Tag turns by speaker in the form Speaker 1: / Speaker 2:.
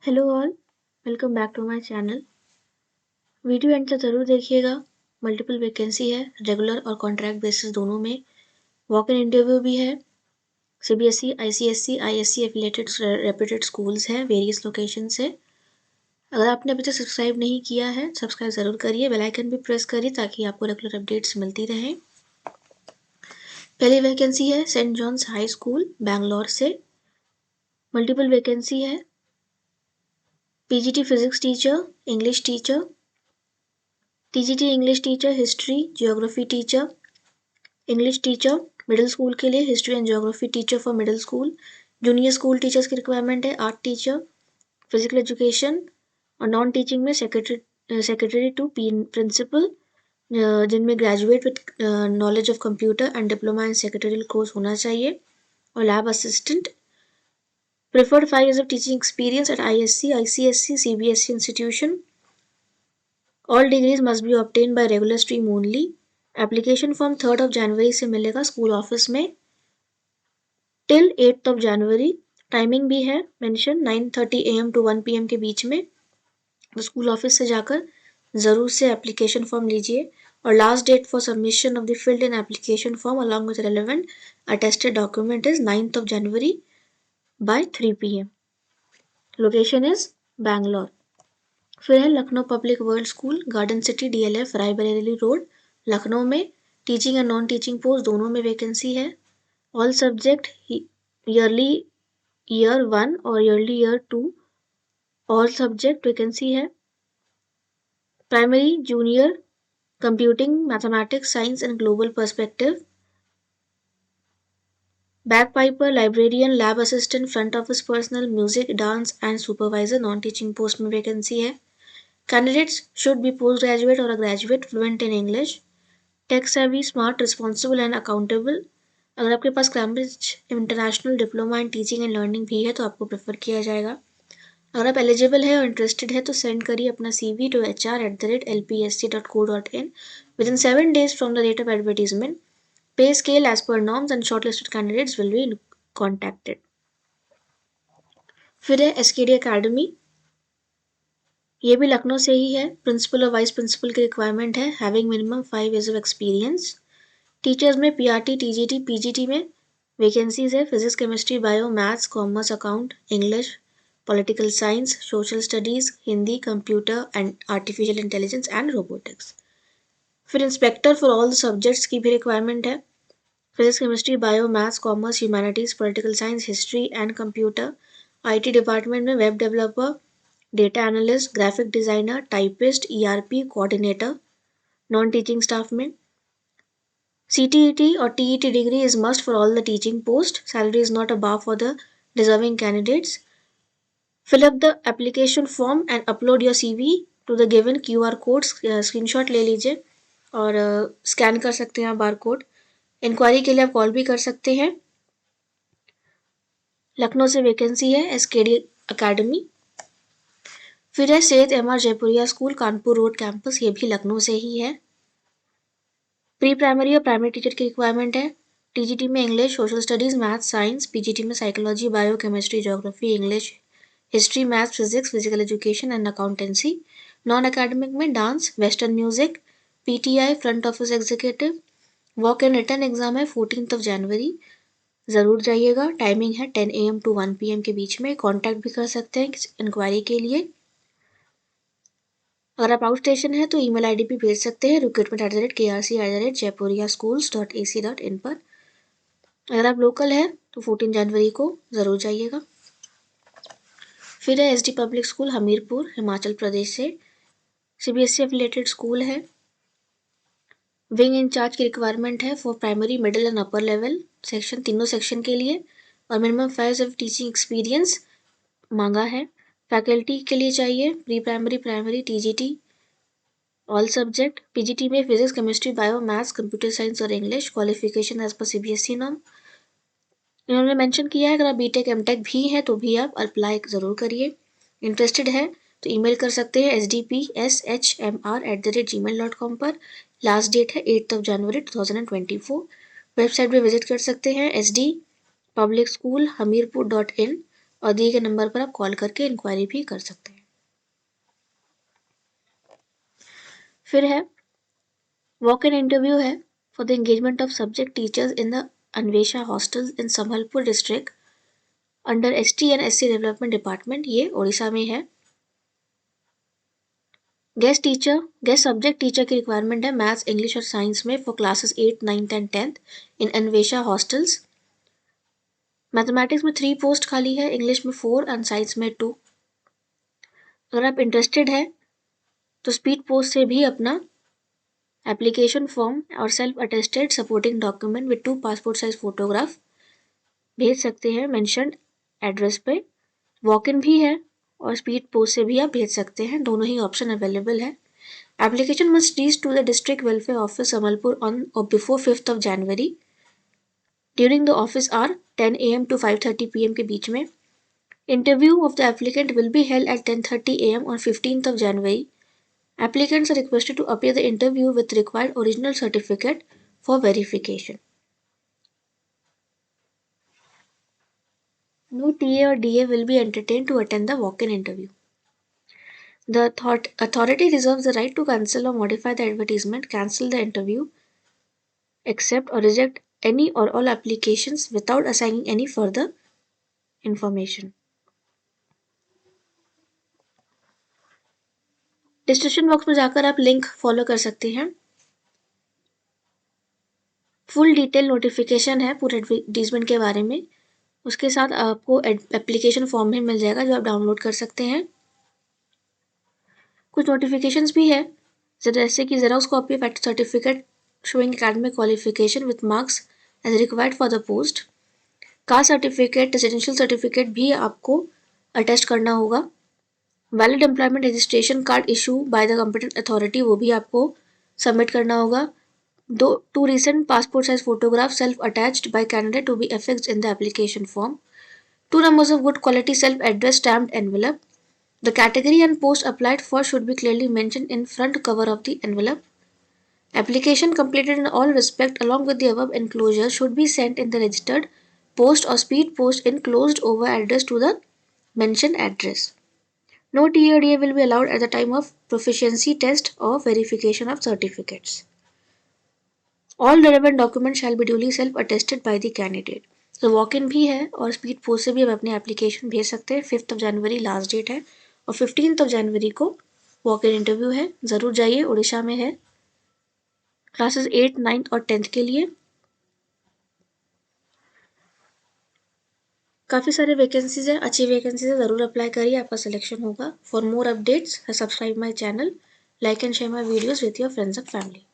Speaker 1: Hello all, welcome back to my channel. Video end तक ज़रूर देखिएगा। मल्टीपल वैकेंसी है, रेगुलर और कॉन्ट्रैक्ट बेसिस दोनों में। वॉक इन इंटरव्यू भी है। CBSE, ICSE, ISC affiliated reputed schools हैं, वेरियस लोकेशन से। अगर आपने अभी तक सब्सक्राइब नहीं किया है, सब्सक्राइब ज़रूर करिए, बेल आइकन भी प्रेस करिए ताकि आपको रेगुलर अपडेट्स मिलती रहें। पहली वैकेंसी है saint John's high school Bangalore से। मल्टीपल वैकेंसी है। PGT physics teacher, English teacher, TGT English teacher, history geography teacher, English teacher middle school के लिए, history and geography teacher for middle school. Junior school teachers की requirement है, art teacher, physical education और non teaching में secretary to principal, जिनमें graduate with knowledge of computer and diploma in secretarial course होना चाहिए, और lab assistant. Preferred 5 years of teaching experience at ISC, ICSC, CBSE institution. All degrees must be obtained by regular stream only. Application form 3rd of January से मिलेगा school office में till 8th of January। Timing भी है mention 9:30 AM to 1 PM के बीच में। तो school office से जाकर ज़रूर से एप्लीकेशन फॉर्म लीजिए। और last date for submission of the filled in application form along with relevant attested document is 9th of January by 3 PM। Location is Bangalore. फिर है Lucknow public world school, garden city, DLF, Raebareli road, Lucknow में। Teaching and non teaching post दोनों में vacancy है। All subject yearly year 1 और early year 2 all subject vacancy है। Primary junior computing, mathematics, science and global perspective. Bagpiper, librarian, lab assistant, front office personnel, music, dance and supervisor non teaching post में vacancy है। Candidates should be post graduate और graduate fluent in English, tech savvy, smart, responsible and accountable. अगर आपके पास Cambridge international diploma in teaching and learning भी है तो आपको प्रेफर किया जाएगा। अगर आप एलिजिबल है और इंटरेस्टेड है तो सेंड करिए अपना CV to hr@lpsc.co.in within 7 days from the date of advertisement. Pay scale as per norms and shortlisted candidates will be contacted. फिर है SKD अकेडमी, ये भी लखनऊ से ही है। प्रिंसिपल और वाइस प्रिंसिपल की रिक्वायरमेंट है, having minimum 5 years of experience। Teachers में PRT, TGT, PGT में वैकेंसीज है। Physics, chemistry, bio, maths, commerce, account, English, political science, social studies, Hindi, computer and artificial intelligence and robotics. फिर inspector for all the subjects की भी requirement है। Physics, chemistry, bio, maths, commerce, humanities, political science, history and computer. IT department में web developer, data analyst, graphic designer, typist, ERP coordinator. Non teaching staff में CTET और TET degree is must for all the teaching post. Salary is not a bar for the deserving candidates. Fill up the application form and upload your CV to the given QR code. Screenshot ले लीजिए और scan कर सकते हैं आप barcode. Inquiry के लिए आप कॉल भी कर सकते हैं। लखनऊ से वैकेंसी है SKD अकेडमी। फिर है Syed MR Jaipuria school, Kanpur road campus, ये भी लखनऊ से ही है। प्री प्राइमरी और प्राइमरी टीचर की रिक्वायरमेंट है। TGT में English, social studies, maths, science. PGT में psychology, bio, chemistry, geography, English, history, maths, physics, physical education and accountancy. Non academic में dance, western music, PTI, front office executive. Walk in return exam है 14th of January। ज़रूर जाइएगा। Timing है 10 AM to 1 PM के बीच में। Contact भी कर सकते हैं इंक्वायरी के लिए। अगर आप आउट स्टेशन है तो ईमेल ID भी भेज सकते हैं recruitment@krc@jaipuria.schools.ac.in पर। अगर आप लोकल है तो 14 जनवरी को ज़रूर जाइएगा। फिर है SD public school, Hamirpur, Himachal Pradesh से। CBSE एफिलिएटेड स्कूल है। विंग इंचार्ज की रिक्वायरमेंट है for primary, middle and upper level section, तीनों सेक्शन के लिए। और minimum 5 years of teaching experience मांगा है। फैकल्टी के लिए चाहिए pre primary, primary, TGT all subject. PGT में physics, chemistry, bio, maths, computer science और इंग्लिश। क्वालिफिकेशन एज पर CBSE नॉर्म। इन्होंने मेंशन किया है अगर आप BTech MTech भी है तो भी आप अप्लाई ज़रूर करिए। इंटरेस्टेड है तो ईमेल कर सकते हैं sdpshmr@gmail.com पर। लास्ट डेट है 8th of January 2024। वेबसाइट पे विजिट कर सकते हैं sdpublicschoolhamirpur.in। और दिए गए नंबर पर आप कॉल करके इंक्वायरी भी कर सकते हैं। फिर है वॉक इन इंटरव्यू है for the engagement of subject teachers in the Anvesha hostels in Sambalpur district under ST and SC development department. ये उड़ीसा में है। गेस्ट सब्जेक्ट टीचर की रिक्वायरमेंट है मैथ्स, इंग्लिश और साइंस में for classes 8, 9th and 10th in Anvesha hostels. Mathematics में 3 post खाली है, इंग्लिश में 4 एंड साइंस में 2। अगर आप इंटरेस्टेड है तो स्पीड पोस्ट से भी अपना एप्लीकेशन फॉर्म और self attested supporting document with 2 passport size photograph भेज सकते हैं मेंशन्ड एड्रेस पे। वॉक इन भी है और स्पीड पोस्ट से भी आप भेज सकते हैं, दोनों ही ऑप्शन अवेलेबल है। Application must reach to the district welfare office Sambalpur on और before 5th of January during the office hour 10 AM to 5:30 PM के बीच में। Interview of the applicant will be held at 10:30 AM on 15th of January. Applicants are requested to appear the interview with required original certificate for verification. No TA or DA will be entertained to attend the walk-in interview. The authority reserves the right to cancel or modify the advertisement, cancel the interview, accept or reject any or all applications without assigning any further information. Description box में जाकर आप link follow कर सकते हैं। Full detail notification है पूरे advertisement के बारे में, उसके साथ आपको एप्लीकेशन फॉर्म भी मिल जाएगा जो आप डाउनलोड कर सकते हैं। कुछ नोटिफिकेशंस भी है जैसे कि xerox copy of certificate showing academic qualification with marks as required for the post. Caste certificate, residential certificate भी आपको अटेस्ट करना होगा। Valid employment registration card issue by the competent authority वो भी आपको सबमिट करना होगा। 2 recent passport size photographs self attached by candidate to be affixed in the application form. 2 numbers of good quality self addressed stamped envelope. The category and post applied for should be clearly mentioned in front cover of the envelope. Application completed in all respect along with the above enclosure should be sent in the registered post or speed post in closed over address to the mentioned address. No TADA will be allowed at the time of proficiency test or verification of certificates. All relevant documents shall be duly self-attested by the candidate. तो walk in भी है और speed post से भी आप अपने application भेज सकते हैं। 5th of January last date है और 15th of January को वॉक इन इंटरव्यू है। ज़रूर जाइए, उड़ीसा में है, क्लासेस 8, 9th और 10th के लिए। काफ़ी सारे वैकेंसीज है, अच्छी वैकेंसीज है, ज़रूर अप्लाई करिए, आपका सिलेक्शन होगा। For more updates subscribe my channel, like and share my videos with your friends and family.